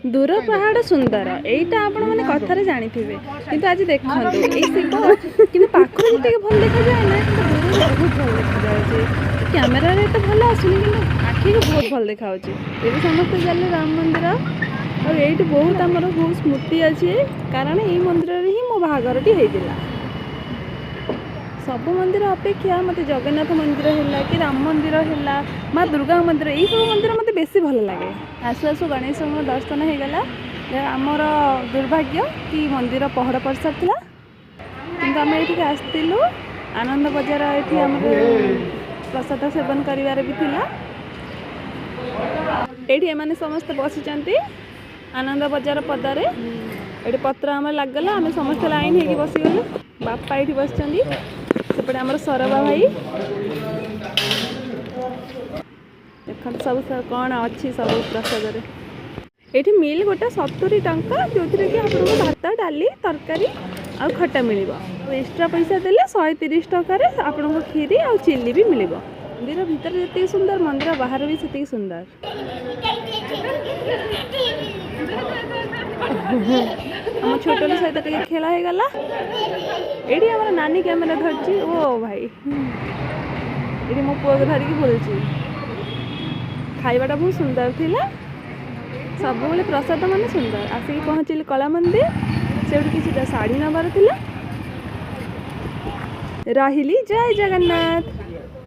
दूर पहाड़ सुंदर एटा आपण मैंने कथार जानी थे कि आज देखो ये शिव कि पाखर जी भल देखा जाए ना दूर बहुत भल देखा जाए कैमेरा तो भल आसुनी कि आखि को बहुत भल देखा ये समस्त जाने राम मंदिर और ये बहुत आमर बहुत स्मृति अच्छे कारण ये मंदिर ही मो बाहाघरटी होता सब मंदिर अपेक्षा मत जगन्नाथ मंदिर है कि राम मंदिर है माँ दुर्गा मंदिर ये सब मंदिर मत बेसी भल लगे आसु आसु गणेश दर्शन हो गला आमर दुर्भाग्य कि मंदिर पहड़ पड़ सारा कि आम ये आसलु आनंद बजार ये आम प्रसाद सेवन कर भी थिला ये एमाने समस्त बसी आनंद बजार पदारे ये पत्र आम लगला आम समस्त लाइन हो बसीगलु बापा ये बस सेपटे आमर सरबा भाई देख सब कौन अच्छी सब प्रसाद ये मिल गोटे 70 टंका जो कि आपको भात डाली तरकारी आ खटा मिल एक्स्ट्रा पैसा देले 130 टकर आपको खीरी आ चिली भी मिल मंदिर भीतर जी सुंदर मंदिर बाहर भी से सुंदर आम छोट सहित खेला हो गला ये आम नानी कैमेरा धरची ओ भाई ये मो पुआ को धरिकी बुलूची खाइबाटा बहुत सुंदर थिला सब बेले प्रसाद मान सुंदर आसिक पहुँचली कला मंदिर से किसी शाढ़ी नबार रही जय जगन्नाथ।